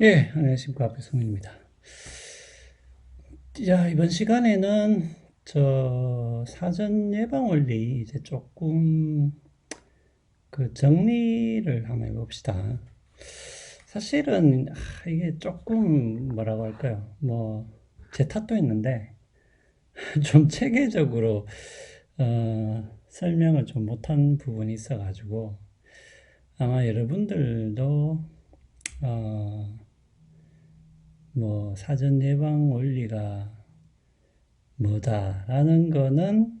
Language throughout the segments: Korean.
예, 안녕하십니까. 배성민입니다. 자, 이번 시간에는 사전 예방 원리 이제 조금 정리를 한번 해봅시다. 사실은 이게 조금 뭐라고 할까요? 제 탓도 있는데 좀 체계적으로 설명을 좀 못한 부분이 있어가지고 아마 여러분들도 어, 사전 예방 원리가 뭐다라는 거는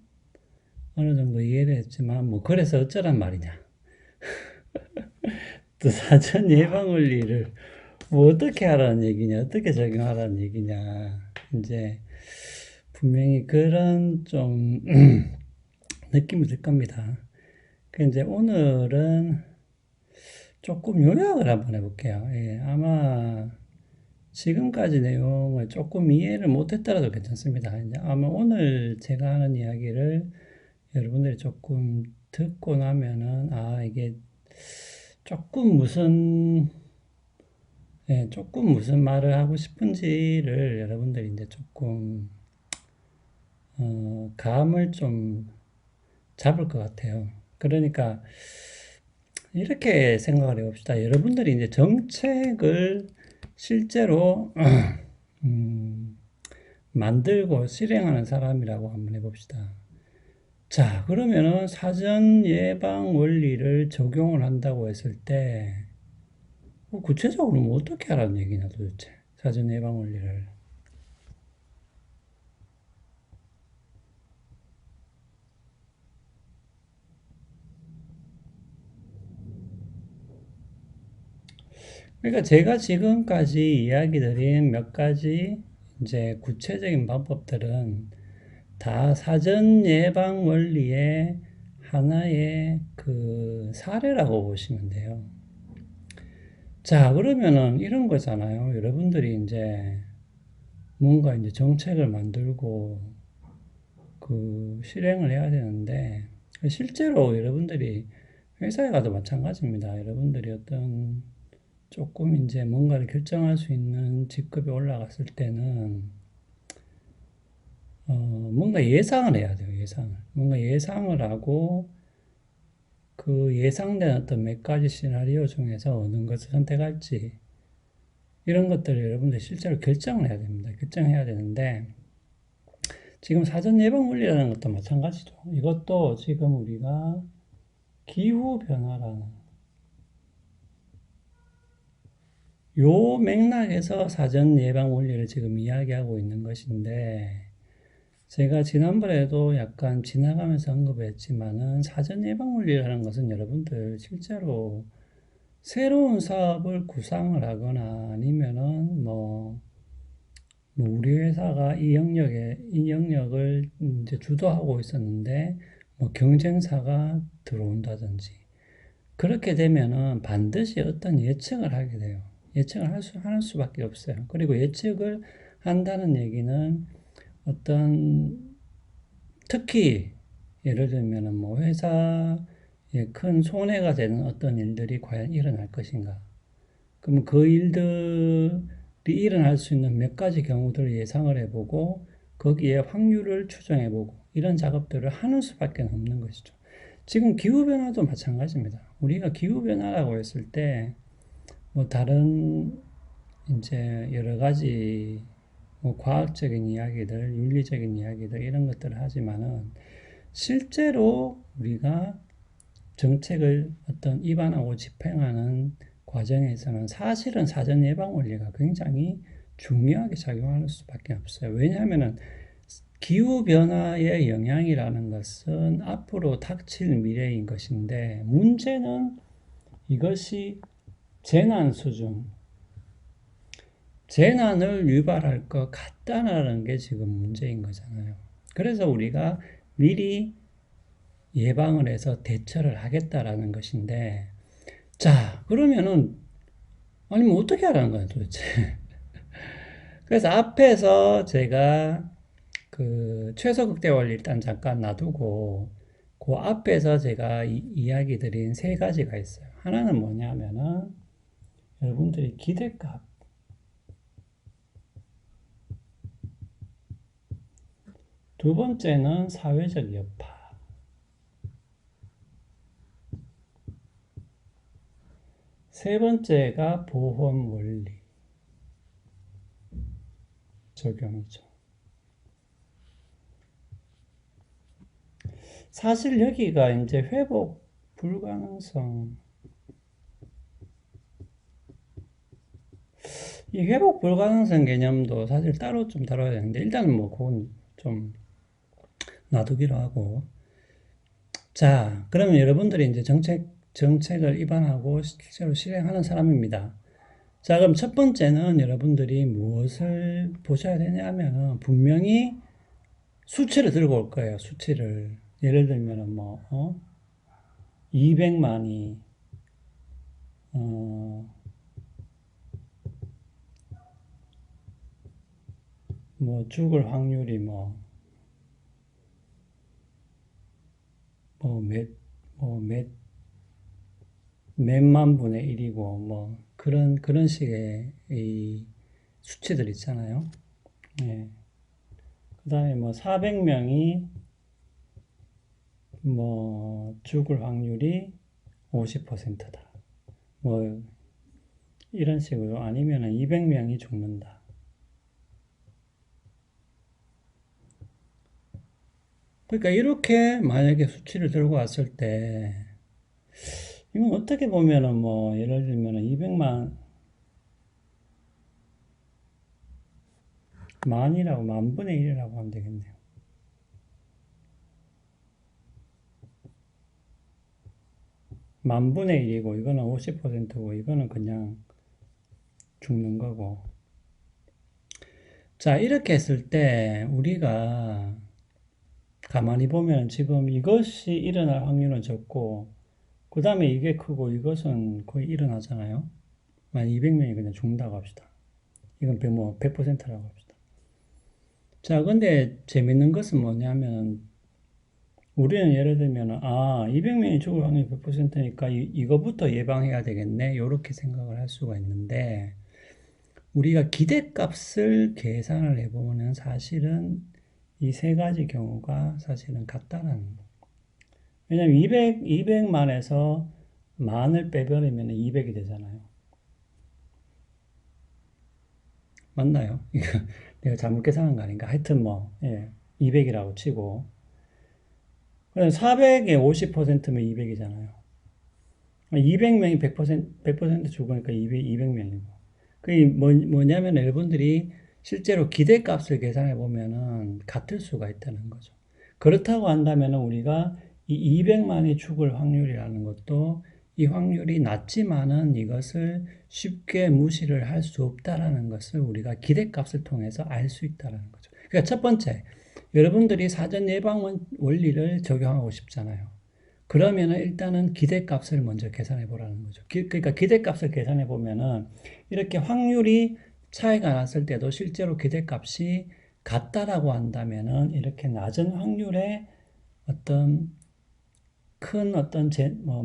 어느 정도 이해를 했지만, 그래서 어쩌란 말이냐. 또 사전 예방 원리를 어떻게 하라는 얘기냐, 어떻게 적용하라는 얘기냐. 이제 분명히 그런 좀 느낌이 들 겁니다. 이제 오늘은 조금 요약을 한번 해볼게요. 예, 아마 지금까지 내용을 조금 이해를 못했더라도 괜찮습니다. 이제 아마 오늘 제가 하는 이야기를 여러분들이 조금 듣고 나면은, 이게 조금 무슨, 조금 무슨 말을 하고 싶은지를 여러분들이 이제 조금, 감을 좀 잡을 것 같아요. 그러니까, 이렇게 생각을 해봅시다. 여러분들이 이제 정책을 실제로, 만들고 실행하는 사람이라고 한번 해봅시다. 자, 그러면은 사전 예방 원리를 적용을 한다고 했을 때, 구체적으로 어떻게 하라는 얘기냐, 도대체. 사전 예방 원리를. 그러니까 제가 지금까지 이야기 드린 몇 가지 이제 구체적인 방법들은 다 사전 예방 원리의 하나의 사례라고 보시면 돼요. 자, 그러면은 이런 거잖아요. 여러분들이 이제 뭔가 이제 정책을 만들고 실행을 해야 되는데, 실제로 여러분들이 회사에 가도 마찬가지입니다. 여러분들이 어떤 조금 이제 뭔가를 결정할 수 있는 직급에 올라갔을 때는, 뭔가 예상을 해야 돼요, 예상을. 뭔가 예상을 하고, 그 예상된 어떤 몇 가지 시나리오 중에서 어느 것을 선택할지, 이런 것들을 여러분들이 실제로 결정을 해야 됩니다. 결정해야 되는데, 지금 사전 예방 원리라는 것도 마찬가지죠. 이것도 지금 우리가 기후 변화라는 요 맥락에서 사전 예방 원리를 지금 이야기하고 있는 것인데, 제가 지난번에도 약간 지나가면서 언급했지만은 사전 예방 원리라는 것은 여러분들 실제로 새로운 사업을 구상을 하거나 아니면은 우리 회사가 이 영역을 이제 주도하고 있었는데 경쟁사가 들어온다든지 그렇게 되면은 반드시 어떤 예측을 하게 돼요. 예측을 하는 수밖에 없어요. 그리고 예측을 한다는 얘기는 어떤 특히 예를 들면은 회사에 큰 손해가 되는 어떤 일들이 과연 일어날 것인가? 그러면 그 일들이 일어날 수 있는 몇 가지 경우들을 예상을 해보고 거기에 확률을 추정해보고 이런 작업들을 하는 수밖에 없는 것이죠. 지금 기후변화도 마찬가지입니다. 우리가 기후변화라고 했을 때 다른 이제 여러 가지 과학적인 이야기들, 윤리적인 이야기들 이런 것들을 하지만은 실제로 우리가 정책을 어떤 입안하고 집행하는 과정에서는 사실은 사전 예방 원리가 굉장히 중요하게 작용할 수밖에 없어요. 왜냐하면은 기후 변화의 영향이라는 것은 앞으로 닥칠 미래인 것인데 문제는 이것이 재난 수준, 재난을 유발할 것 같다는 게 지금 문제인 거잖아요. 그래서 우리가 미리 예방을 해서 대처를 하겠다라는 것인데, 자, 그러면은, 아니면 어떻게 하라는 거야, 도대체. 그래서 앞에서 제가 최소 극대 원리 일단 잠깐 놔두고, 그 앞에서 제가 이야기 드린 세 가지가 있어요. 하나는 뭐냐면은, 여러분들이 기대값. 두 번째는 사회적 여파. 세 번째가 보험 원리 적용이죠. 사실 여기가 이제 회복 불가능성. 이 회복 불가능성 개념도 사실 따로 좀 다뤄야 되는데, 일단은 뭐, 그건 좀 놔두기로 하고. 자, 그러면 여러분들이 이제 정책을 입안하고 실제로 실행하는 사람입니다. 자, 그럼 첫 번째는 여러분들이 무엇을 보셔야 되냐면, 분명히 수치를 들고 올 거예요, 수치를. 예를 들면은 200만이, 죽을 확률이 몇, 몇, 몇만 분의 1이고, 그런 식의 이 수치들 있잖아요. 예. 그 다음에 400명이 죽을 확률이 50%다. 이런 식으로. 아니면 200명이 죽는다. 그러니까 이렇게 만약에 수치를 들고 왔을 때, 이건 어떻게 보면은 예를 들면 200만, 만분의 1이라고 하면 되겠네요. 만분의 1이고, 이거는 50%고, 이거는 그냥 죽는 거고. 자, 이렇게 했을 때, 우리가 가만히 보면 지금 이것이 일어날 확률은 적고, 그 다음에 이게 크고, 이것은 거의 일어나잖아요. 만약 200명이 그냥 죽는다고 합시다. 이건 100%라고 합시다. 자, 근데 재밌는 것은 뭐냐면, 우리는 예를 들면, 200명이 죽을 확률이 100%니까 이거부터 예방해야 되겠네. 이렇게 생각을 할 수가 있는데, 우리가 기대값을 계산을 해보면 사실은 이 세 가지 경우가 사실은 같다라는 거. 왜냐면 200만에서 만을 빼버리면 200이 되잖아요. 맞나요? 이거 내가 잘못 계산한 거 아닌가? 하여튼 200이라고 치고. 400에 50%면 200이잖아요. 200명이 100% 죽으니까 200명이고. 그게 뭐냐면 여러분들이 실제로 기대값을 계산해 보면은 같을 수가 있다는 거죠. 그렇다고 한다면 우리가 이 200만이 죽을 확률이라는 것도 이 확률이 낮지만은 이것을 쉽게 무시를 할 수 없다라는 것을 우리가 기대값을 통해서 알 수 있다라는 거죠. 그러니까 첫 번째, 여러분들이 사전 예방 원리를 적용하고 싶잖아요. 그러면은 일단은 기대값을 먼저 계산해 보라는 거죠. 그러니까 기대값을 계산해 보면은 이렇게 확률이 차이가 났을 때도 실제로 기대값이 같다라고 한다면은 이렇게 낮은 확률의 어떤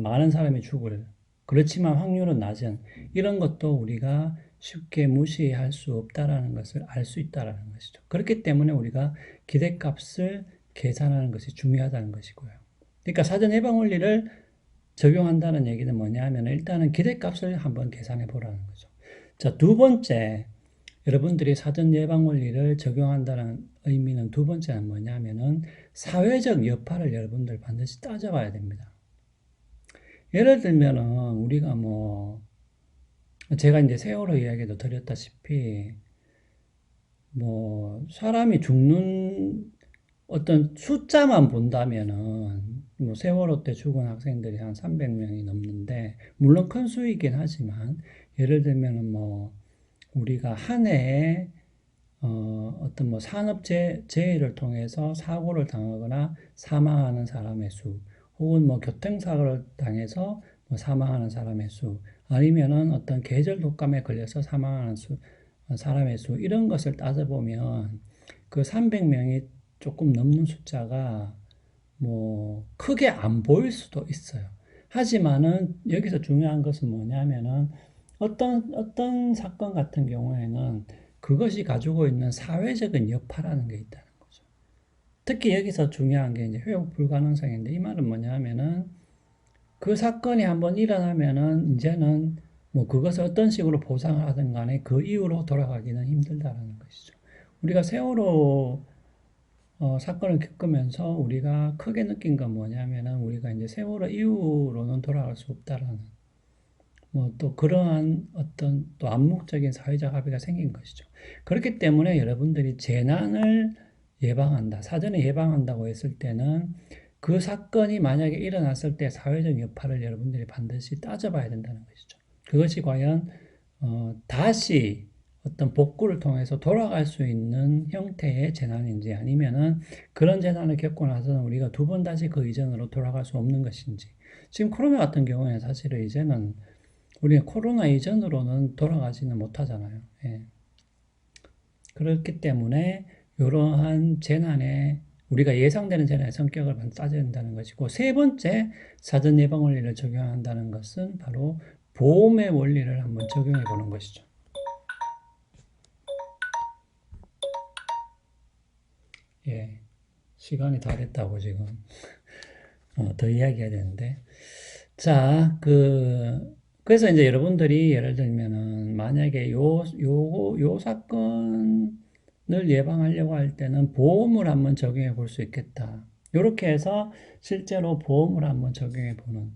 많은 사람이 죽을, 그렇지만 확률은 낮은 이런 것도 우리가 쉽게 무시할 수 없다라는 것을 알 수 있다라는 것이죠. 그렇기 때문에 우리가 기대값을 계산하는 것이 중요하다는 것이고요. 그러니까 사전 예방 원리를 적용한다는 얘기는 뭐냐 하면 일단은 기대값을 한번 계산해 보라는 거죠. 자, 두 번째, 여러분들이 사전 예방 원리를 적용한다는 의미는 두 번째는 뭐냐 하면은 사회적 여파를 여러분들 반드시 따져봐야 됩니다. 예를 들면은 우리가 제가 이제 세월호 이야기도 드렸다시피 사람이 죽는 어떤 숫자만 본다면은 세월호 때 죽은 학생들이 한 300명이 넘는데 물론 큰 수이긴 하지만 예를 들면은 우리가 한 해에 어떤 산업재해를 통해서 사고를 당하거나 사망하는 사람의 수, 혹은 교통사고를 당해서 사망하는 사람의 수, 아니면은 어떤 계절 독감에 걸려서 사망하는 사람의 수, 이런 것을 따져보면 그 300명이 조금 넘는 숫자가 크게 안 보일 수도 있어요. 하지만은 여기서 중요한 것은 뭐냐면은 어떤 사건 같은 경우에는 그것이 가지고 있는 사회적인 여파라는 게 있다는 거죠. 특히 여기서 중요한 게 이제 회복 불가능성인데 이 말은 뭐냐면은 그 사건이 한번 일어나면은 이제는 뭐 그것을 어떤 식으로 보상을 하든 간에 그 이후로 돌아가기는 힘들다라는 것이죠. 우리가 세월호 사건을 겪으면서 우리가 크게 느낀 건 뭐냐면은 우리가 이제 세월호 이후로는 돌아갈 수 없다라는 뭐 또 그러한 어떤 또 암묵적인 사회적 합의가 생긴 것이죠. 그렇기 때문에 여러분들이 재난을 예방한다, 사전에 예방한다고 했을 때는 그 사건이 만약에 일어났을 때 사회적 여파를 여러분들이 반드시 따져봐야 된다는 것이죠. 그것이 과연 다시 어떤 복구를 통해서 돌아갈 수 있는 형태의 재난인지 아니면은 그런 재난을 겪고 나서는 우리가 두 번 다시 그 이전으로 돌아갈 수 없는 것인지. 지금 코로나 같은 경우에는 사실은 이제는 우리가 코로나 이전으로는 돌아가지는 못하잖아요. 예. 그렇기 때문에 이러한 재난의 우리가 예상되는 재난의 성격을 따져야 된다는 것이고 세 번째 사전 예방 원리를 적용한다는 것은 바로 보험의 원리를 한번 적용해 보는 것이죠. 예, 시간이 다 됐다고 지금 더 이야기해야 되는데 자, 그래서 이제 여러분들이 예를 들면은 만약에 요 사건을 예방하려고 할 때는 보험을 한번 적용해 볼 수 있겠다. 요렇게 해서 실제로 보험을 한번 적용해 보는.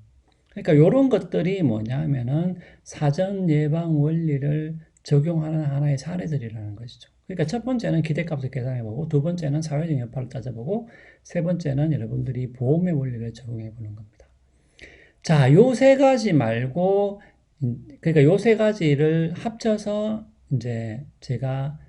그러니까 요런 것들이 뭐냐면은 사전 예방 원리를 적용하는 하나의 사례들이라는 것이죠. 그러니까 첫 번째는 기대값을 계산해 보고, 두 번째는 사회적 여파를 따져보고, 세 번째는 여러분들이 보험의 원리를 적용해 보는 겁니다. 자, 요 세 가지 말고, 그러니까 요 세 가지를 합쳐서 이제 제가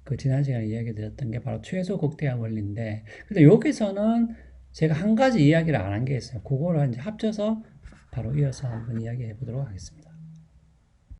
그 지난 시간에 이야기 드렸던 게 바로 최소 극대화 원리인데, 근데 여기서는 제가 한 가지 이야기를 안 한 게 있어요. 그거를 이제 합쳐서 바로 이어서 한번 이야기해 보도록 하겠습니다.